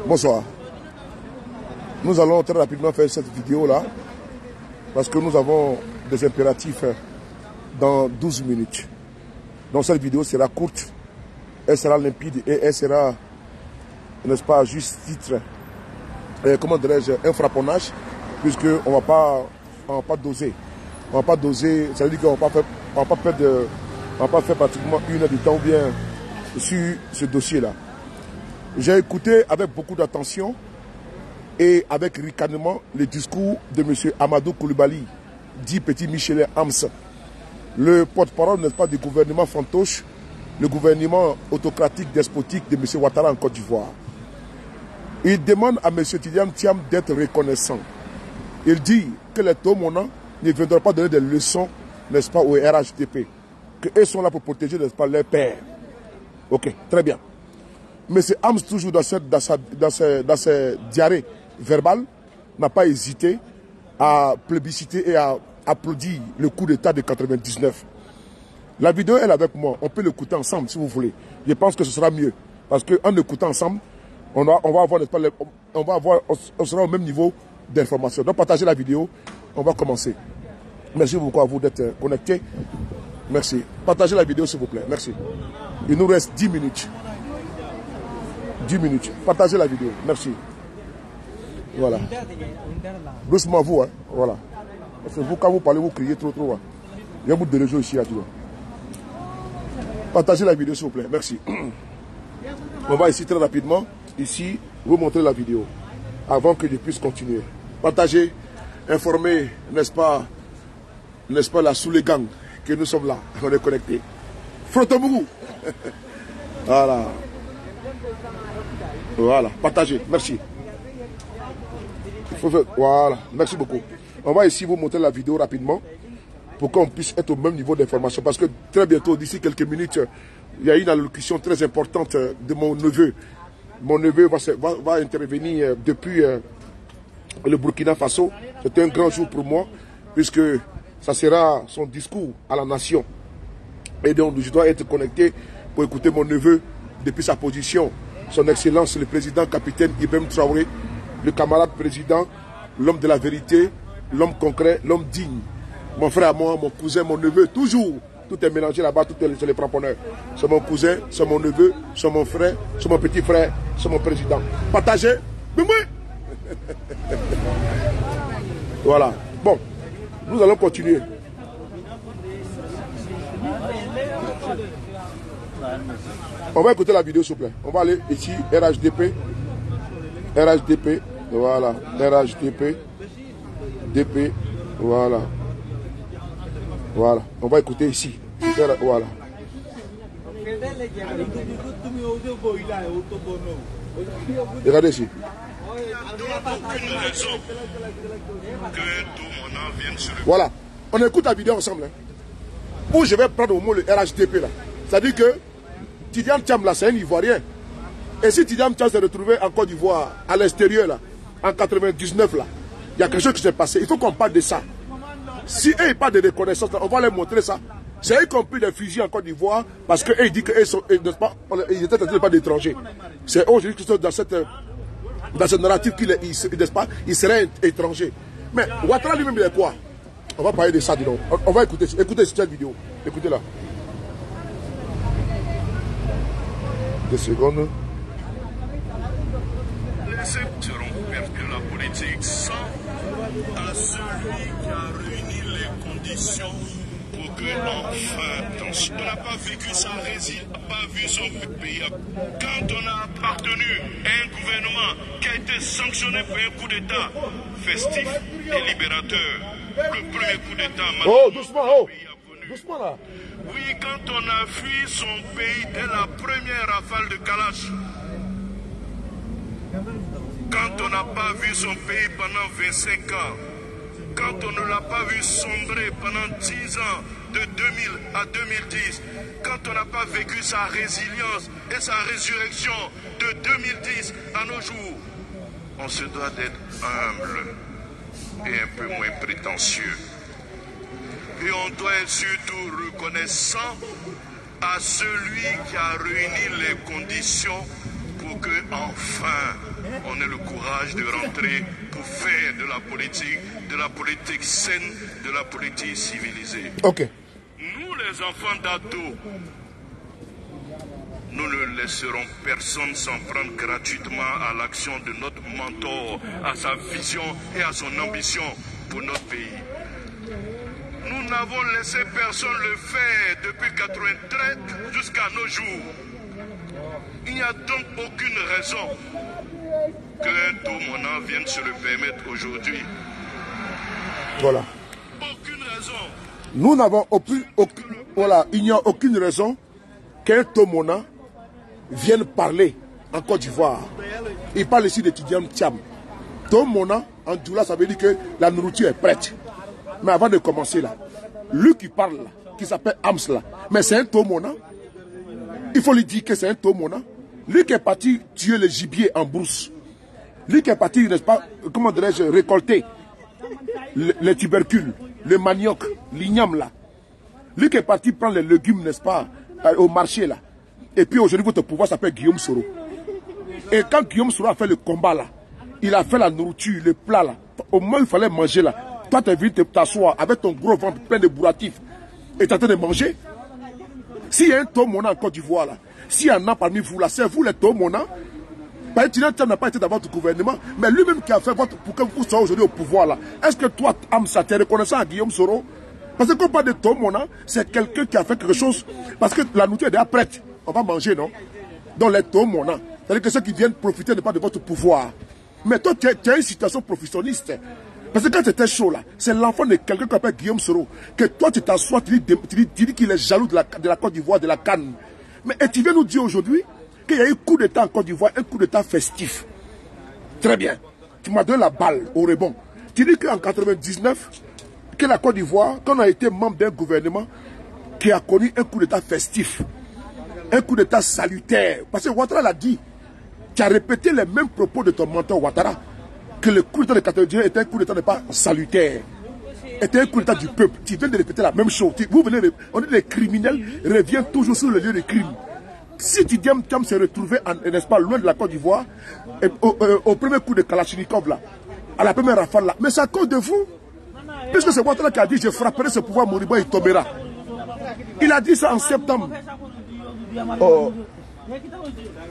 Bonsoir. Nous allons très rapidement faire cette vidéo-là parce que nous avons des impératifs dans 12 minutes. Donc cette vidéo sera courte, elle sera limpide et elle sera, n'est-ce pas, juste titre, comment dirais-je, un frapponnage, puisqu'on ne va pas doser. On ne va pas doser, ça veut dire qu'on ne va pas faire pratiquement une heure de temps ou bien sur ce dossier-là. J'ai écouté avec beaucoup d'attention et avec ricanement le discours de M. Amadou Koulibaly, dit Petit Michelet Hams, le porte-parole, n'est-ce pas, du gouvernement fantoche, le gouvernement autocratique, despotique de M. Ouattara en Côte d'Ivoire. Il demande à M. Tidiane Thiam d'être reconnaissant. Il dit que les Tomona ne viendront pas donner des leçons, n'est-ce pas, au RHDP, qu'eux sont là pour protéger, n'est-ce pas, leurs pères. Ok, très bien. M. Hams, toujours dans ses diarrhées verbales, n'a pas hésité à plébisciter et à applaudir le coup d'État de 99. La vidéo est avec moi. On peut l'écouter ensemble si vous voulez. Je pense que ce sera mieux. Parce qu'en écoutant ensemble, on sera au même niveau d'information. Donc partagez la vidéo. On va commencer. Merci beaucoup à vous d'être connectés. Merci. Partagez la vidéo s'il vous plaît. Merci. Il nous reste 10 minutes. 10 minutes. Partagez la vidéo. Merci. Voilà. Doucement vous, hein. Voilà. Parce que vous, quand vous parlez, vous criez trop. Hein. Il y a beaucoup de réseaux ici, tu vois. Partagez la vidéo, s'il vous plaît. Merci. On va ici très rapidement, ici, vous montrer la vidéo. Avant que je puisse continuer. Partagez, informez, n'est-ce pas, la sous-les-gangs, que nous sommes là. On est connectés. Frottez-vous. Voilà. Voilà, partagez, merci. Voilà, merci beaucoup. On va ici vous montrer la vidéo rapidement pour qu'on puisse être au même niveau d'information. Parce que très bientôt, d'ici quelques minutes, il y a une allocution très importante de mon neveu. Mon neveu va intervenir depuis le Burkina Faso. C'est un grand jour pour moi, puisque ça sera son discours à la nation. Et donc, je dois être connecté pour écouter mon neveu depuis sa position. Son Excellence, le président capitaine Ibrahim Traoré, le camarade président, l'homme de la vérité, l'homme concret, l'homme digne. Mon frère à moi, mon cousin, mon neveu, toujours. Tout est mélangé là-bas, tout est les frapponneurs. C'est mon cousin, c'est mon neveu, c'est mon frère, c'est mon petit frère, c'est mon président. Partagez. Voilà. Bon, nous allons continuer. On va écouter la vidéo s'il vous plaît. On va aller ici, RHDP. RHDP, voilà. RHDP. DP, voilà. Voilà. On va écouter ici. Voilà. Regardez ici. Voilà. On écoute la vidéo ensemble. Hein. Où je vais prendre au mot le RHDP là. C'est-à-dire que Tidiane Thiam là, c'est un Ivoirien. Et si Tidiane Thiam s'est retrouvé en Côte d'Ivoire, à l'extérieur là, en 99 là, il y a quelque chose qui s'est passé. Il faut qu'on parle de ça. Si eux ils parlent de reconnaissance, on va leur montrer ça. C'est eux qui ont pris des fusils en Côte d'Ivoire parce qu'eux ils disent qu'ils étaient pas d'étrangers. C'est aujourd'hui qu'ils sont dans cette narrative qu'ils seraient étrangers. Mais Ouattara lui-même il est quoi? On va parler de ça, dis donc. On va écouter cette vidéo. Écoutez-la. 2 secondes. Les actes seront ouverts que la politique sans à celui qui a réuni les conditions pour que l'enfant, on n'a pas vécu sa résine, on n'a pas vu son pays. Quand on a appartenu à un gouvernement qui a été sanctionné pour un coup d'État festif et libérateur, le premier coup d'État, oh, doucement, oh, doucement là. Oui, quand on a fui son pays dès la première rafale de Kalash, quand on n'a pas vu son pays pendant 25 ans, quand on ne l'a pas vu sombrer pendant 10 ans, de 2000 à 2010, quand on n'a pas vécu sa résilience et sa résurrection de 2010 à nos jours, on se doit d'être humble et un peu moins prétentieux. Et on doit être surtout reconnaissant à celui qui a réuni les conditions pour que enfin on ait le courage de rentrer pour faire de la politique saine, de la politique civilisée. Ok. Nous, les enfants d'Ado, nous ne laisserons personne s'en prendre gratuitement à l'action de notre mentor, à sa vision et à son ambition pour notre pays. Nous n'avons laissé personne le faire depuis 1993 jusqu'à nos jours. Il n'y a donc aucune raison qu'un Tomona vienne se le permettre aujourd'hui. Voilà. Aucune raison. Nous n'avons voilà, il n'y a aucune raison qu'un Tomona vienne parler en Côte d'Ivoire. Il parle ici d'étudiants Thiam. Tomona, en Djoula, ça veut dire que la nourriture est prête. Mais avant de commencer là, lui qui parle là, qui s'appelle Ams là, mais c'est un Tomona. Il faut lui dire que c'est un Tomona. Lui qui est parti tuer le gibier en brousse. Lui qui est parti, n'est-ce pas, comment dirais-je, récolter les tubercules, le manioc, l'igname là. Lui qui est parti prendre les légumes, n'est-ce pas, au marché là. Et puis aujourd'hui, votre pouvoir s'appelle Guillaume Soro. Et quand Guillaume Soro a fait le combat là, il a fait la nourriture, le plat là. Au moins, il fallait manger là. Toi, tu es venu t'asseoir avec ton gros ventre plein de bourratifs et tu es en train de manger. S'il y a un Tomona en Côte d'Ivoire là, s'il y en a parmi vous là, c'est vous les Tomona. Tu n'a pas été dans votre gouvernement, mais lui-même qui a fait votre pour que vous soyez aujourd'hui au pouvoir là. Est-ce que toi, Amsa, tu es reconnaissant à Guillaume Soro? Parce que quand on parle de Tomona, c'est quelqu'un qui a fait quelque chose. Parce que la nourriture est déjà prête. On va manger, non? Donc les Tomona, c'est-à-dire que ceux qui viennent profiter de votre pouvoir. Mais toi, tu as une situation professionniste. Parce que quand tu étais chaud là, c'est l'enfant de quelqu'un qui s'appelle Guillaume Soro. Que toi, tu t'assois, tu dis qu'il est jaloux de la Côte d'Ivoire, de la Cannes. Mais et tu viens nous dire aujourd'hui qu'il y a eu coup d'État en Côte d'Ivoire, un coup d'État festif. Très bien. Tu m'as donné la balle au rebond. Tu dis qu'en 1999, que la Côte d'Ivoire, quand on a été membre d'un gouvernement qui a connu un coup d'État festif, un coup d'État salutaire. Parce que Ouattara l'a dit. Tu as répété les mêmes propos de ton mentor Ouattara. Que le coup d'État de 1999 était un coup d'État pas salutaire. Était un coup d'État du peuple. Tu viens de répéter la même chose. Vous venez, on dit les criminels reviennent toujours sur le lieu de crime. Si Tidiane Thiam s'est retrouvé, n'est-ce pas, loin de la Côte d'Ivoire, au premier coup de Kalachnikov là, à la première rafale là, mais c'est à cause de vous. Puisque c'est Ouattara qui a dit je frapperai ce pouvoir moribond, il tombera. Il a dit ça en septembre.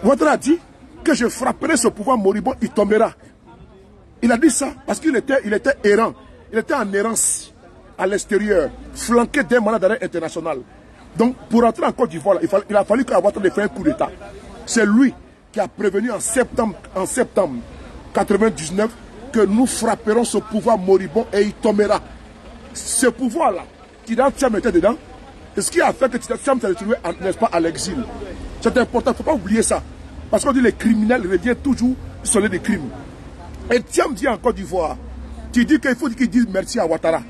Ouattara a dit que je frapperai ce pouvoir moribond, il tombera. Il a dit ça parce qu'il était errant. Il était en errance à l'extérieur, flanqué d'un mandat d'arrêt international. Donc, pour entrer en Côte d'Ivoire, il a fallu qu'Ouattara fasse un coup d'État. C'est lui qui a prévenu en septembre 1999 que nous frapperons ce pouvoir moribond et il tombera. Ce pouvoir-là, Tidiane Thiam était dedans. Et ce qui a fait que Tidiane Thiam s'est retrouvé, n'est-ce pas, à l'exil. C'est important, il ne faut pas oublier ça. Parce qu'on dit que les criminels reviennent toujours sur les crimes. Et Thiam dit en Côte d'Ivoire, tu dis qu'il faut qu'il dise merci à Ouattara.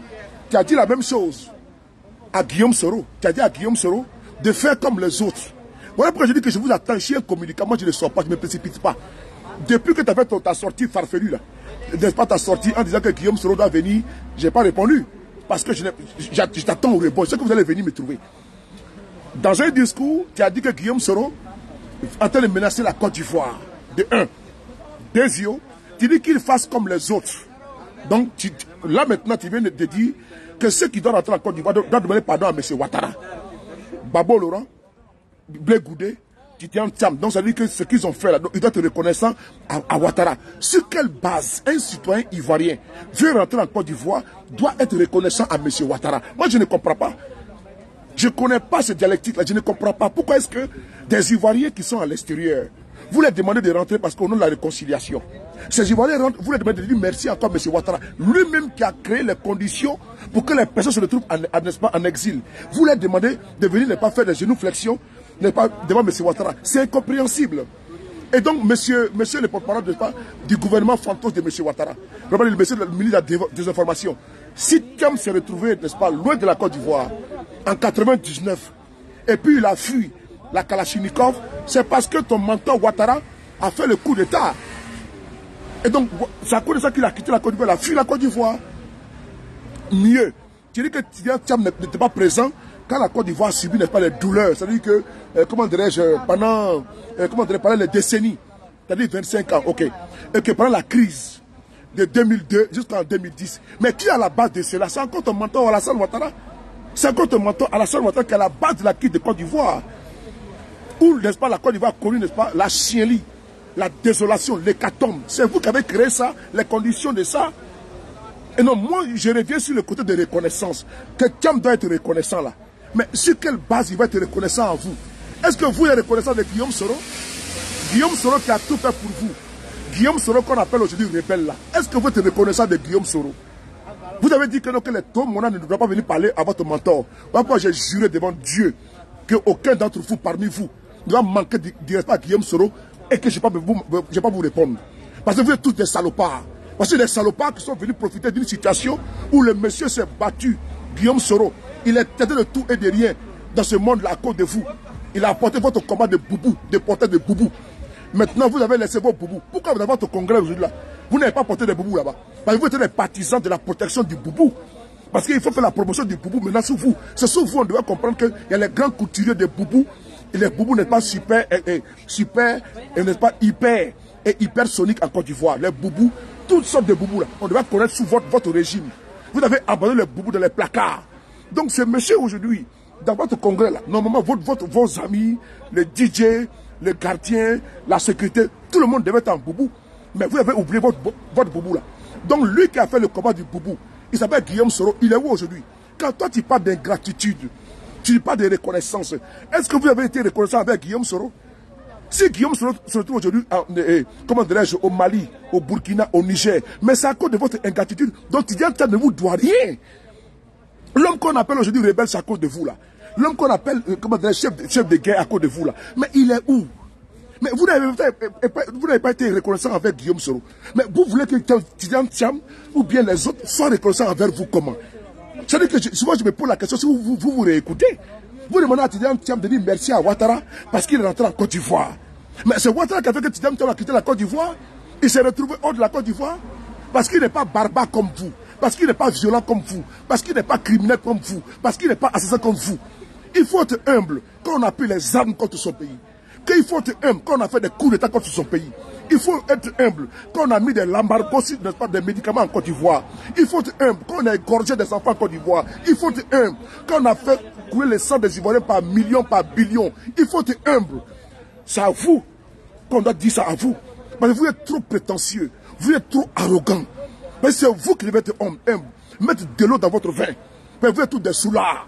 Tu as dit la même chose à Guillaume Soro. Tu as dit à Guillaume Soro de faire comme les autres. Voilà pourquoi je dis que je vous attends. Je suis un communicant. Moi, je ne sors pas, je ne me précipite pas. Depuis que tu as fait ta sortie farfelue, là, n'est-ce pas ta sortie en disant que Guillaume Soro doit venir, je n'ai pas répondu. Parce que je t'attends au rebond. Je sais que vous allez venir me trouver. Dans un discours, tu as dit que Guillaume Soro est en train de menacer la Côte d'Ivoire. De un. Deuxièmement, tu dis qu'il fasse comme les autres. Donc, là maintenant, tu viens de dire que ceux qui doivent rentrer en Côte d'Ivoire doivent demander pardon à M. Ouattara. Babo Laurent, Blé Goudé, Tidiane Thiam. Donc, ça veut dire que ce qu'ils ont fait là, ils doivent être reconnaissants à Ouattara. Sur quelle base un citoyen ivoirien veut rentrer en Côte d'Ivoire doit être reconnaissant à M. Ouattara? Moi, je ne comprends pas. Je ne connais pas ce dialectique-là, je ne comprends pas. Pourquoi est-ce que des Ivoiriens qui sont à l'extérieur, vous leur demandez de rentrer parce qu'on a la réconciliation? Ces Ivoiriens rentrent, vous leur demandez de dire merci encore à M. Ouattara, lui-même qui a créé les conditions pour que les personnes se retrouvent en exil. Vous leur demandez de venir ne pas faire des genuflexions, ne pas devant M. Ouattara. C'est incompréhensible. Et donc, monsieur le porte-parole du gouvernement fantôme de M. Ouattara, le ministre de la Désinformation, Si Thiam s'est retrouvé, n'est-ce pas, loin de la Côte d'Ivoire, en 99, et puis il a fui la Kalachnikov, c'est parce que ton mentor Ouattara a fait le coup d'État. Et donc, c'est à cause de ça qu'il a quitté la Côte d'Ivoire, il a fui la Côte d'Ivoire. Mieux, tu dis que Thiam n'était pas présent quand la Côte d'Ivoire subit, n'est-ce pas, les douleurs. C'est-à-dire que, comment dirais-je, pendant les décennies, c'est-à-dire 25 ans, ok, et que pendant la crise de 2002 jusqu'en 2010, mais qui est à la base de cela? C'est encore ton mentor Alassane Ouattara. C'est encore ton mentor Alassane Ouattara qui est à la base de la crise de Côte d'Ivoire. Où, n'est-ce pas, la Côte d'Ivoire a connu, n'est-ce pas, la chienlit, la désolation, l'hécatombe. C'est vous qui avez créé ça, les conditions de ça. Et non, moi, je reviens sur le côté de reconnaissance. Que Thiam doit être reconnaissant là. Mais sur quelle base il va être reconnaissant à vous? Est-ce que vous êtes reconnaissant de Guillaume Soro? Guillaume Soro qui a tout fait pour vous. Guillaume Soro qu'on appelle aujourd'hui rebelle là. Est-ce que vous êtes reconnaissant de Guillaume Soro? Vous avez dit que, non, que les Tomona ne doivent pas venir parler à votre mentor. Moi, j'ai juré devant Dieu qu'aucun d'entre vous parmi vous ne va manquer de respect à Guillaume Soro et que je ne vais pas vous répondre. Parce que vous êtes tous des salopards. Parce que des salopards qui sont venus profiter d'une situation où le monsieur s'est battu. Guillaume Soro, il est têté de tout et de rien dans ce monde-là à cause de vous. Il a apporté votre combat de boubou, de porter de boubou. Maintenant, vous avez laissé vos boubous. Pourquoi vous avez votre congrès aujourd'hui là? Vous n'avez pas porté de boubou là-bas. Parce que vous êtes des partisans de la protection du boubou. Parce qu'il faut faire la promotion du boubou maintenant sous vous. C'est sous vous, on doit comprendre qu'il y a les grands couturiers de boubou. Et les boubous n'est pas super, n'est pas hyper sonique en Côte d'Ivoire. Les boubous, toutes sortes de boubous là, on doit connaître sous votre régime. Vous avez abandonné les boubous dans les placards. Donc ce monsieur aujourd'hui, dans votre congrès là, normalement vos amis, les DJ, les gardiens, la sécurité, tout le monde devait être en boubou. Mais vous avez oublié votre boubou là. Donc lui qui a fait le combat du boubou, il s'appelle Guillaume Soro, il est où aujourd'hui? Quand toi tu parles d'ingratitude, tu parles de reconnaissance, est-ce que vous avez été reconnaissant avec Guillaume Soro? Si Guillaume Soro se retrouve aujourd'hui, comment dirais-je, au Mali, au Burkina, au Niger, mais c'est à cause de votre ingratitude, donc Tidiane Thiam ne vous doit rien. L'homme qu'on appelle aujourd'hui rebelle, c'est à cause de vous là. L'homme qu'on appelle, comment dirais-je, chef de guerre à cause de vous là. Mais il est où? Mais vous n'avez pas été reconnaissant avec Guillaume Soro. Mais vous voulez que Tidiane Thiam ou bien les autres soient reconnaissants envers vous comment? C'est-à-dire que souvent je me pose la question, si vous réécoutez, vous demandez à Tidiane Thiam de dire merci à Ouattara parce qu'il est rentré en Côte d'Ivoire. Mais c'est Ouattara qui a fait que Tidiane Thiam a quitté la Côte d'Ivoire. Il s'est retrouvé hors de la Côte d'Ivoire parce qu'il n'est pas barbare comme vous, parce qu'il n'est pas violent comme vous, parce qu'il n'est pas criminel comme vous, parce qu'il n'est pas assassin comme vous. Il faut être humble quand on a pris les armes contre son pays. Qu'il faut être humble quand on a fait des coups d'État contre son pays. Il faut être humble quand on a mis des lambargos, n'est-ce pas, des médicaments en Côte d'Ivoire. Il faut être humble quand on a égorgé des enfants en Côte d'Ivoire. Il faut être humble quand on a fait couler le sang des Ivoiriens par millions, par billions. Il faut être humble. C'est à vous qu'on doit dire ça à vous. Parce que vous êtes trop prétentieux. Vous êtes trop arrogant. Mais c'est vous qui devez être humble. Mettre de l'eau dans votre vin. Mais vous êtes tous des soulards.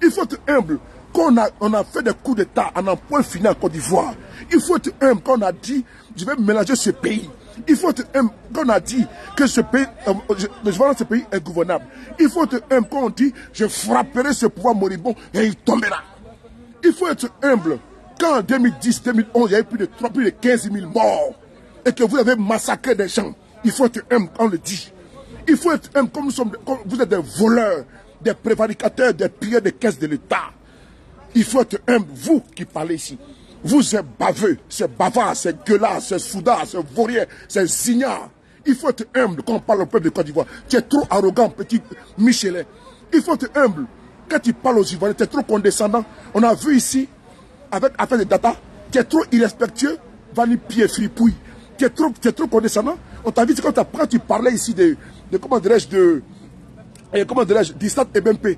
Il faut être humble quand on a fait des coups d'État en un point final en Côte d'Ivoire. Il faut être humble quand on a dit je vais mélanger ce pays. Il faut être humble quand on a dit que ce pays, ce pays est gouvernable. Il faut être humble quand on dit je frapperai ce pouvoir moribond et il tombera. Il faut être humble quand en 2010, 2011, il y a eu plus de 15 000 morts et que vous avez massacré des gens. Il faut être humble quand on le dit. Il faut être humble comme vous êtes des voleurs, des prévaricateurs, des pilleurs des caisses de l'État. Il faut être humble, vous qui parlez ici. Vous êtes baveux, c'est bavard, c'est gueulard, c'est soudard, c'est vaurien, c'est signard. Il faut être humble quand on parle au peuple de Côte d'Ivoire. Tu es trop arrogant, petit Michelin. Il faut être humble. Quand tu parles aux Ivoiriens, tu es trop condescendant. On a vu ici, avec affaire de data, tu es trop irrespectueux, vanille pied fripouille. Tu es trop condescendant. On t'a vu quand tu parlais ici de comment dirais-je, du stade EBMP.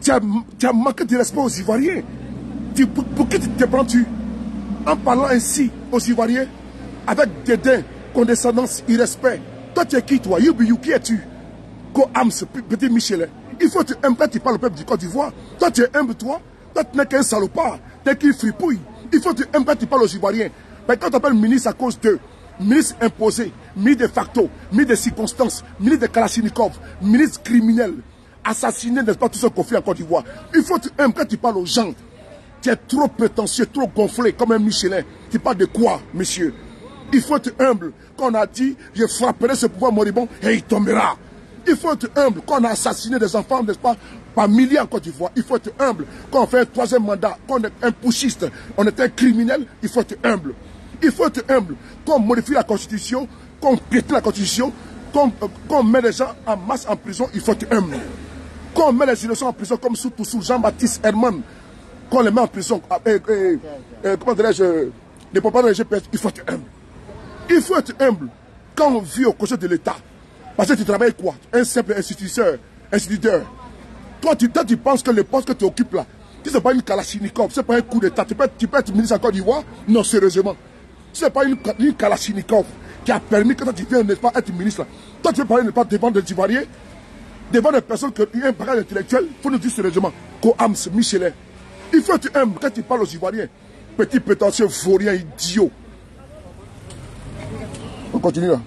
Tu as manqué de respect aux Ivoiriens. Pour qui te prends-tu? En parlant ainsi aux Ivoiriens, avec dédain, condescendance, irrespect. Toi, tu es qui, toi? Qui es-tu? Ko-Ams, petit Michelin. Il faut être humble quand tu parles au peuple du Côte d'Ivoire. Toi, tu es humble, toi. Toi, tu n'es qu'un salopard. Tu es qu'une fripouille. Il faut être humble quand tu parles aux Ivoiriens. Mais quand tu appelles ministre à cause de ministre imposé, ministre de facto, ministre de circonstances, ministre de Kalachnikov, ministre criminel, assassiné, n'est-ce pas, tout ce conflit en Côte d'Ivoire. Il faut être humble quand tu parles aux gens. Tu es trop prétentieux, trop gonflé, comme un Michelin. Tu parles de quoi, monsieur? Il faut être humble. Quand on a dit, je frapperai ce pouvoir moribond et il tombera. Il faut être humble. Quand on a assassiné des enfants, n'est-ce pas, par milliers en Côte d'Ivoire, il faut être humble. Quand on fait un troisième mandat, quand on est un putschiste, on est un criminel, il faut être humble. Il faut être humble. Quand on modifie la Constitution, quand on piétine la Constitution, quand on met les gens en masse en prison, il faut être humble. Quand on met les innocents en prison, comme sous Jean-Baptiste Herman, quand on les met en prison, comment dirais-je, les propriétaires de GPS, il faut être humble. Il faut être humble quand on vit au côté de l'État. Parce que tu travailles quoi? Un simple instituteur. Toi, tu penses que le poste que tu occupes là, si ce n'est pas une Kalachnikov, ce n'est pas un coup d'État, tu peux être ministre en Côte d'Ivoire? Non, sérieusement. Ce n'est pas une Kalachnikov qui a permis que toi tu viens pas être ministre là. Toi, tu veux parler pas devant des Ivoiriens, devant des personnes qui ont un bagage intellectuel, il faut nous dire sérieusement qu'au Hams, Michelin. Il faut être humble quand tu parles aux Ivoiriens. Petit prétentieux, vaurien, idiot. On continue là.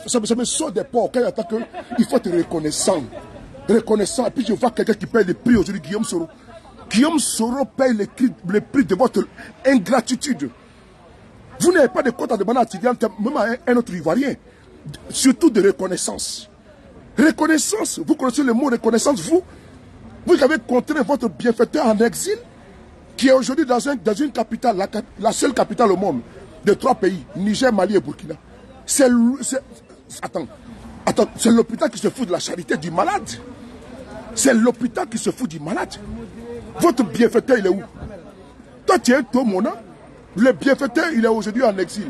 Ça me sort des porcs quand il attend qu'il faut être reconnaissant. Reconnaissant. Et puis je vois quelqu'un qui paye le prix aujourd'hui, Guillaume Soro. Guillaume Soro paye le prix de votre ingratitude. Vous n'avez pas de compte à demander à Tidiane, même à un autre Ivoirien. Surtout de reconnaissance. Reconnaissance. Vous connaissez le mot reconnaissance, vous avez contré votre bienfaiteur en exil, qui est aujourd'hui dans une capitale, la seule capitale au monde, de 3 pays, Niger, Mali et Burkina. Attends, c'est l'hôpital qui se fout de la charité du malade. C'est l'hôpital qui se fout du malade. Votre bienfaiteur, il est où? Toi, tu es un Tomona. Le bienfaiteur, il est aujourd'hui en exil.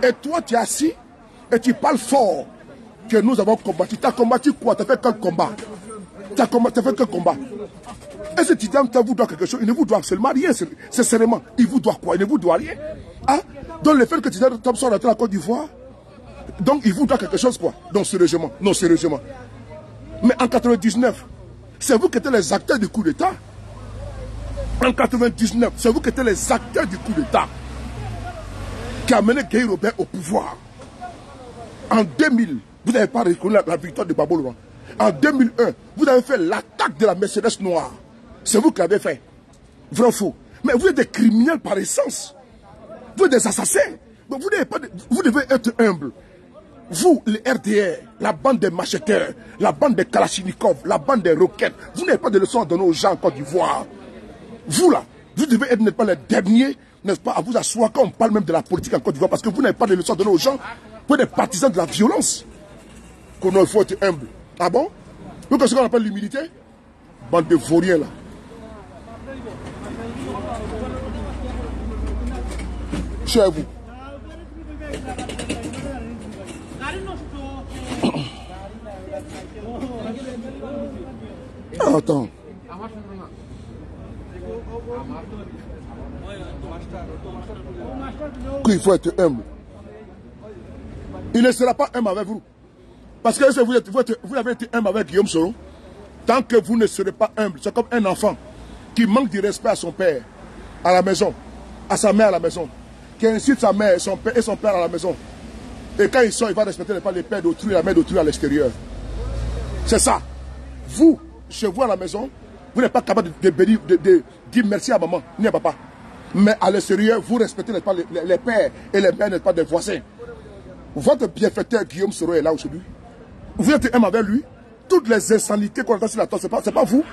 Et toi, tu es assis et tu parles fort que nous avons combattu. Tu as combattu quoi? Tu as fait quel combat? Tu as fait quel combat? Et ce Tidiane vous doit quelque chose? Il ne vous doit absolument rien, sincèrement. Il vous doit quoi? Il ne vous doit rien. Hein? Donc le fait que Tidiane Thompson rentre en Côte d'Ivoire, donc il vous doit quelque chose quoi? Donc sérieusement, non sérieusement. Mais en 99, c'est vous qui étiez les acteurs du coup d'État. En 99, c'est vous qui étiez les acteurs du coup d'État qui a mené Guy Robert au pouvoir. En 2000, vous n'avez pas reconnu la victoire de Babo Laurent. En 2001, vous avez fait l'attaque de la Mercedes noire. C'est vous qui l'avez fait. Vrai ou faux? Mais vous êtes des criminels par essence. Vous êtes des assassins. Donc vous devez être humble. Vous, les RDR, la bande des macheteurs, la bande des Kalachnikov, la bande des roquettes, vous n'avez pas de leçons à donner aux gens en Côte d'Ivoire. Vous là, vous devez être pas les derniers, n'est-ce pas, à vous asseoir quand on parle même de la politique en Côte d'Ivoire, parce que vous n'avez pas de leçons à donner aux gens. Vous êtes des partisans de la violence. Il faut être humble. Ah bon? Vous connaissez ce qu'on appelle l'humilité? Bande de vauriens là. Chez vous. Attends. Il faut être humble. Il ne sera pas humble avec vous. Parce que vous avez été humble avec Guillaume Soro. Tant que vous ne serez pas humble, c'est comme un enfant qui manque de respect à son père à la maison, à sa mère à la maison, qui incite sa mère et son père à la maison. Et quand il sort, il va respecter les pères d'autrui et la mère d'autrui à l'extérieur. C'est ça. Vous, chez vous à la maison, vous n'êtes pas capable de dire merci à maman, ni à papa. Mais à l'extérieur, vous respectez les pères et les mères, n'est pas des voisins. Votre bienfaiteur Guillaume Soro est là aujourd'hui. Vous êtes un avec lui. Toutes les insanités qu'on entend sur la table, ce n'est pas vous.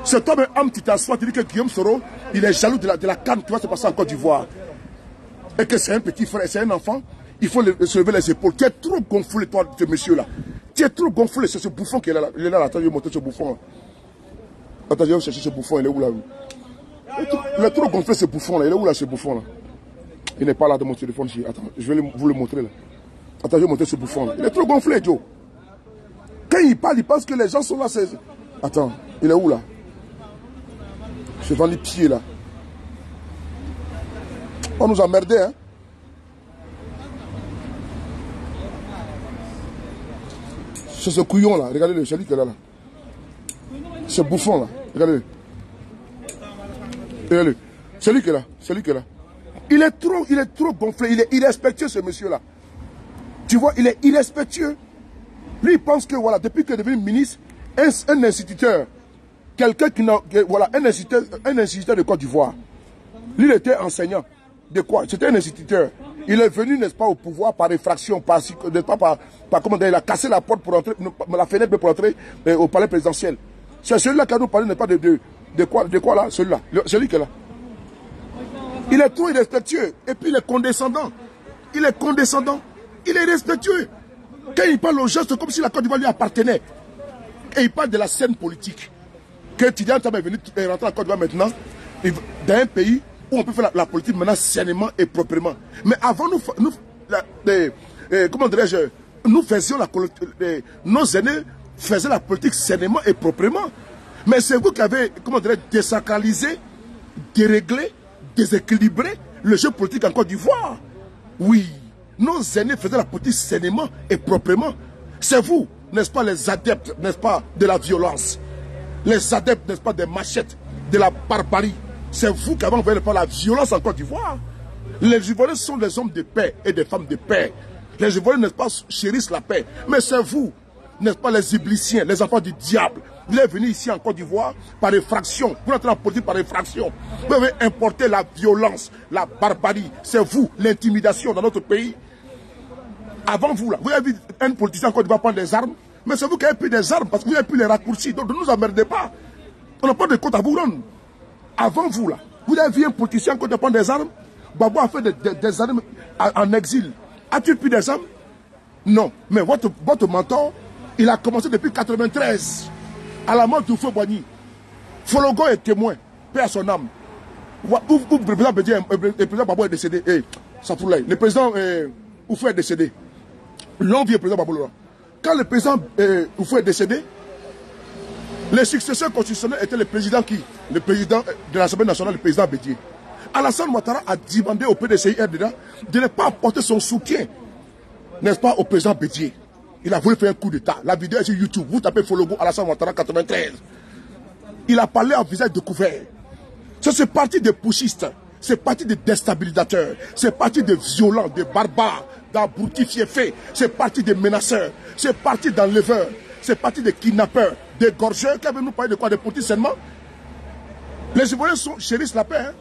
C'est toi-même qui t'assois, tu dis que Guillaume Soro, il est jaloux de la canne qui va se passer en Côte d'Ivoire. Et que c'est un petit frère, c'est un enfant. Il faut se lever les épaules. Tu es trop gonflé, toi, ce monsieur-là. Tu es trop gonflé, c'est ce bouffon qui est là. Il est là, attends, je vais monter ce bouffon. Là. Attends, je vais chercher ce bouffon, il est où là? Il est trop gonflé, ce bouffon-là. Il est où là, ce bouffon-là? Il n'est pas là de mon téléphone ici. Attends, je vais vous le montrer là. Attends, je vais monter ce bouffon-là. Il est trop gonflé, Joe. Quand il parle, il pense que les gens sont là. Attends, il est où là? Je vends les pieds là. On nous a merdé, hein? C'est ce couillon là, regardez-le, c'est lui qui est là. Ce bouffon là, regardez-le. Regardez-le. C'est lui qui est là, c'est lui qui est là. Il est trop gonflé, il est irrespectueux ce monsieur là. Tu vois, il est irrespectueux. Lui il pense que voilà, depuis qu'il est devenu ministre, un instituteur, quelqu'un qui n'a, voilà, un instituteur de Côte d'Ivoire. Lui il était enseignant. De quoi? C'était un instituteur. Il est venu, n'est-ce pas, au pouvoir par effraction, n'est-ce pas, par comment dire, il a cassé la porte pour entrer, la fenêtre pour entrer au palais présidentiel. C'est celui-là qui a nous parlé, n'est-ce pas, de quoi là? Celui-là, celui qui est là. Il est trop irrespectueux. Et puis il est condescendant. Il est condescendant. Il est respectueux. Quand il parle aux gens, c'est comme si la Côte d'Ivoire lui appartenait. Et il parle de la scène politique. Que Tidiane Tcham est venu rentrer en Côte d'Ivoire maintenant, dans un pays où on peut faire la politique maintenant sainement et proprement. Mais avant, comment dirais-je, nous faisions nos aînés faisaient la politique sainement et proprement. Mais c'est vous qui avez, comment dirais-je, désacralisé, déréglé, déséquilibré le jeu politique en Côte d'Ivoire. Oui, nos aînés faisaient la politique sainement et proprement. C'est vous, n'est-ce pas, les adeptes, n'est-ce pas, de la violence. Les adeptes, n'est-ce pas, des machettes, de la barbarie. C'est vous qui avez envoyé la violence en Côte d'Ivoire. Les Ivoiriens sont des hommes de paix et des femmes de paix. Les Ivoiriens, n'est-ce pas, chérissent la paix. Mais c'est vous, n'est-ce pas, les ibliciens, les enfants du diable. Vous êtes venus ici en Côte d'Ivoire par effraction. Vous entrez en politique par effraction. Vous avez importé la violence, la barbarie. C'est vous, l'intimidation dans notre pays. Avant vous, là, vous avez vu un politicien en Côte d'Ivoire prendre des armes. Mais c'est vous qui avez pris des armes parce que vous avez pris les raccourcis. Donc ne nous emmerdez pas. On n'a pas de compte à vous rendre. Avant vous, là, vous avez vu un politicien en Côte d'Ivoire prendre des armes. Babo a fait des armes en exil. A-t-il pris des armes? Non. Mais votre mentor, il a commencé depuis 1993. À la mort d'Oufou Boigny. Fologo est témoin. Paix à son âme. Le président Bédié, le président Babo est décédé. Le président Oufou est décédé. L'envieux président Babo. Quand le président Oufou est décédé, les successeurs constitutionnels étaient le président qui? Le président de l'Assemblée nationale, le président Bédié. Alassane Ouattara a demandé au PDCI RDA de ne pas apporter son soutien, n'est-ce pas, au président Bédié. Il a voulu faire un coup d'État. La vidéo est sur YouTube. Vous tapez Fologo Alassane Ouattara 93. Il a parlé en visage découvert. C'est parti des pushistes. C'est parti des déstabilisateurs. C'est parti des violents, des barbares, d'abrutifs faits. C'est parti des menaceurs. C'est parti d'enleveurs. C'est parti des kidnappeurs, des gorgeurs. Qui avaient nous parlé de quoi? De politique seulement. Les Ivoiriens chérissent la paix. Hein?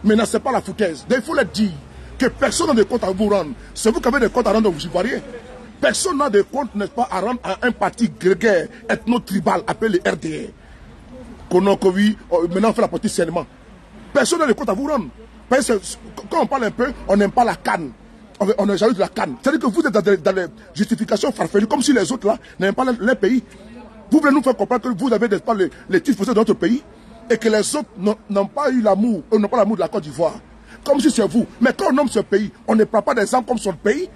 Mais non, ce n'est pas la foutaise. Il faut le dire que personne n'a de compte à vous rendre. C'est vous qui avez des comptes à rendre aux Ivoiriens. Personne n'a de compte, n'est-ce pas, à rendre à un parti grégaire, ethno-tribal, appelé le RDR. Maintenant on fait la politique sainement. Personne n'a de compte à vous rendre. Parce que quand on parle un peu, on n'aime pas la canne. On est jaloux de la canne. C'est-à-dire que vous êtes dans les justifications farfelues, comme si les autres là n'aiment pas leur pays. Vous voulez nous faire comprendre que vous avez, n'est-ce pas, les titres fonciers de notre pays et que les autres n'ont pas eu l'amour, n'ont pas l'amour de la Côte d'Ivoire. Comme si c'est vous. Mais quand on nomme ce pays, on ne prend pas des gens comme son pays.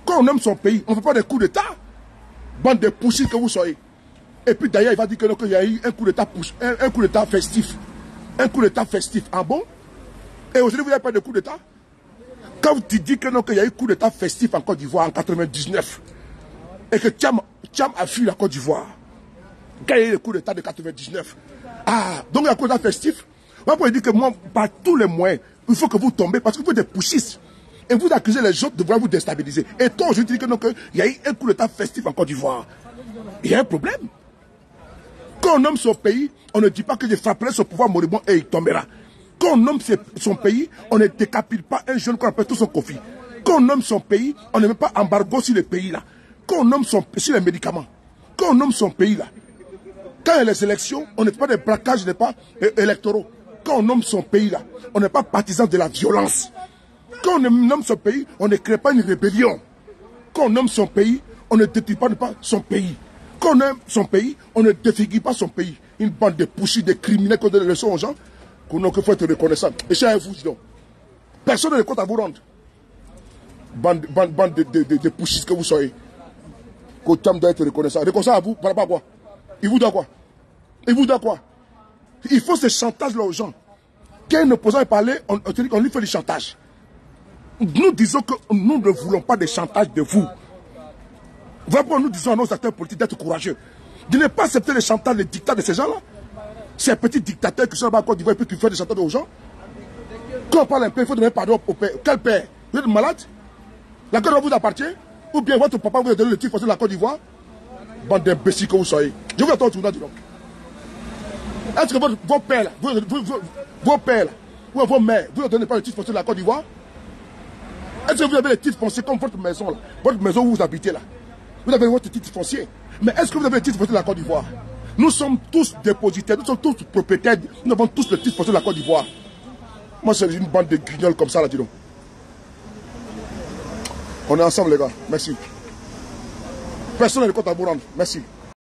Quand on nomme son pays, on ne fait pas des coups d'État. Bande de poussis que vous soyez. Et puis d'ailleurs, il va dire qu'il y a eu un coup d'État festif. Un coup d'État festif. Ah bon? Et aujourd'hui, vous n'avez pas de coup d'État? Quand tu dis qu'il y a eu un coup d'État festif en Côte d'Ivoire en 1999, et que Tcham a fui la Côte d'Ivoire, quand il y a eu le coup d'État de 1999, donc il y a un coup d'État festif. Moi, pour dire que moi, par tous les moyens, il faut que vous tombez parce que vous êtes des poussistes. Et vous accusez les autres de vouloir vous déstabiliser. Et toi, je dis que non, qu'il y a eu un coup d'État festif en Côte d'Ivoire. Il y a un problème. Quand on nomme son pays, on ne dit pas que je frapperai son pouvoir moribond et il tombera. Quand on nomme son pays, on ne décapite pas un jeune qu'on appelle tout son conflit. Quand on nomme son pays, on ne met pas embargo sur le pays là. Quand on nomme sur les médicaments, quand on nomme son pays là, quand il y a les élections, on n'est pas des braquages, n'est pas électoraux. Quand on nomme son pays là, on n'est pas partisan de la violence. Quand on nomme son pays, on ne crée pas une rébellion. Quand on nomme son pays, on ne détruit pas son pays. Quand on nomme son pays, on ne défigure pas son pays. Une bande de poussés, de criminels qui donnent des leçons aux gens, qu'il faut être reconnaissant. Et c'est à vous, dis donc. Personne n'a de compte à vous rendre. Bande de poussés que vous soyez. Qu'Otam doit être reconnaissant. Reconnaissant à vous, par rapport à quoi? Il vous doit quoi? Il vous doit quoi? Il faut ce chantage-là aux gens. Quand un opposant est parlé, on lui fait du chantage. Nous disons que nous ne voulons pas de chantage de vous. Vraiment, nous disons à nos acteurs politiques d'être courageux. De ne pas accepter le chantage, le dictat de ces gens-là. Ces petits dictateurs qui sont là-bas en Côte d'Ivoire et qui font des chantages aux gens. Quand on parle un peu, il faut donner pardon au père. Quel père? Vous êtes malade? La Côte d'Ivoire vous appartient? Ou bien votre papa vous a donné le titre de la Côte d'Ivoire? Bande d'imbéciles que vous soyez. Je vous attends tout le monde. Est-ce que vos pères là, vos pères là, ou vos mères, vous ne donnez pas le titre de la Côte d'Ivoire? Est-ce que vous avez les titres fonciers comme votre maison là? Votre maison où vous habitez là? Vous avez votre titre foncier. Mais est-ce que vous avez les titres fonciers de la Côte d'Ivoire? Nous sommes tous dépositaires, nous sommes tous propriétaires, nous avons tous le titre foncier de la Côte d'Ivoire. Moi, c'est une bande de guignols comme ça là, dis donc. On est ensemble les gars, merci. Personne n'est de compte à vous rendre, merci.